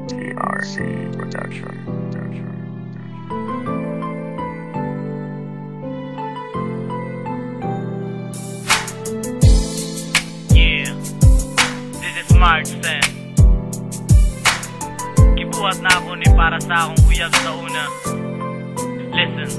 TRC Production. Yeah, this is Martin. Gibuhat na ako ni para sa akong uyab sa una. Listen.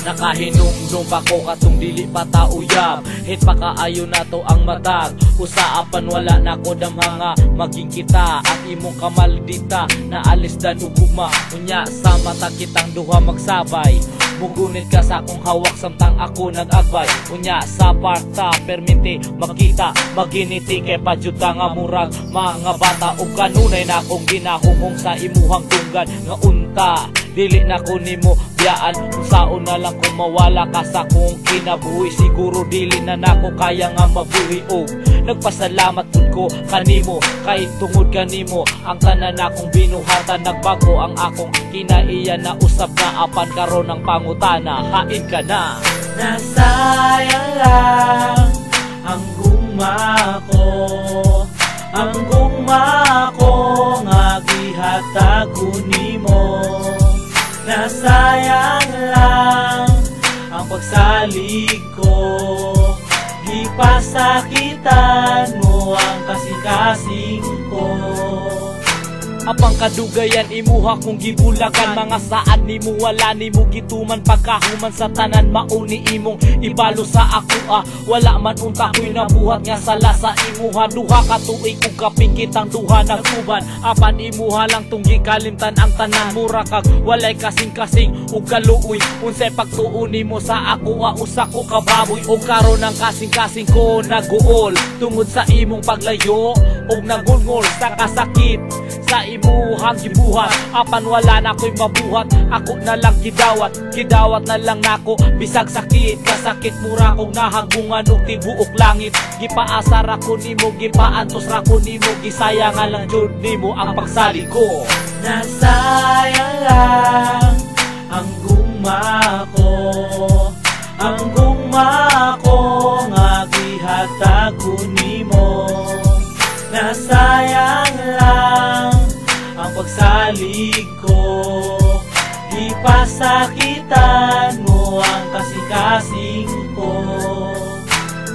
Nakahinumdum pa ko katong dili pa ta uyab. Hit pa kaayo na to ang matag. Usaapan wala na ko damhanga maging kita. At imong kamaldita na alis dan uguma. Unya sa mata kitang duha magsabay. Mugunit ka sa akong hawak samtang ako nag-agbay. Unya sa parta perminti makita maginiti kay padyuta nga murag mga bata. Ug kanunay na akong ginahumong sa imuhang tunggan nga unta. Dili na ko nimo biyaan kung saon na lang kung mawala ka sa kong kinabuhi. Siguro dili na nako kaya nga mabuhi. Og nagpasalamat pud ko kanimo kay tungod kanimo ang tanan akong binuhatan. Nagbago ang akong kinaiya na usab na apan karon ng pangutana. Hain ka na. Nasayang lang ang guma ko, ang guma ko nga gihatag ko nimo. Nasayang lang ang pagsalig ko, di pasakitan mo ang kasing-kasing ko. Apang kadugayan imuha kong gibulakan. Mga saad ni mo wala ni mo gituman. Pagkahuman sa tanan mauni imong ibalo sa ako wala man unta ko'y nabuhat nga sala sa imuha. Duha ka tuig ug kaping kitang duha nagtuban. Apan imuha lang tunggi kalimtan ang tanan. Mura kag walay kasing-kasing ug kaluoy. Unsay pagtuon nimo sa ako usa ko kababoy. Ug karon ang kasing-kasing ko naguol tungod sa imong paglayo ug nagulngol sa kasakit sa imuhang gibuhat. Apan wala na ko'y mabuhat, ako na lang gidawat na lang nako. Bisag sakit, kasakit mura kong nahagungan og tibuok langit. Gipaasar ako nimo, gipaantos ra ko nimo, gisayangan lang jud nimo ang pagsali ko. Nasayang lang ang guma ko, ang guma ko nga gihatag ko nimo. Nasayang lang ang pagsalig ko, di pasakitan mo ang kasing-kasing ko.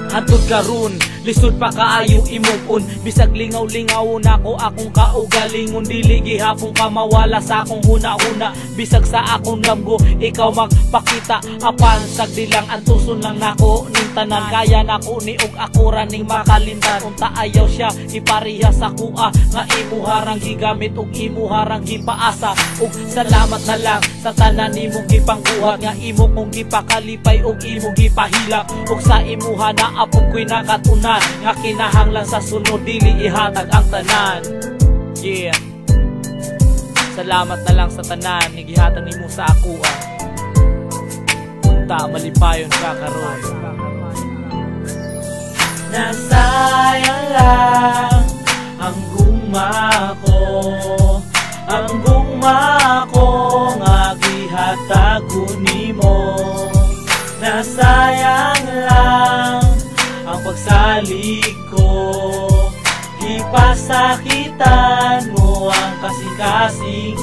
Hantod karon lisod pa kaayo imong bisag lingaw-lingaw na ko akong kaugalingon. Dili gihapon ka mawala sa akong huna-huna. Bisag sa akong lamgo ikaw magpakita. Apan sagdilang antuson lang nako ning tanan. Kaya nako ni og ako raning makalimtan. Unta ayaw siya ipariha sa kuha nga imuharang gigamit ug imuharang gipaasa. Ug salamat na lang sa tanan nimong gipangbuhat nga imo kong gipakalipay ug imo gipahilak. Ug sa imuha na apog ko'y nakatunan nga kinahanglan sa sunod dili ihatag ang tanan. Yeah, salamat na lang sa tanan nga gihatag nimo sa ako unta malipayon ka karon. Nasayang lang ang guma ko, ang guma ko nga gihatag ko nimo. Nasayang lang ang pagsalig ko, di pasakitan mo ang kasing-kasing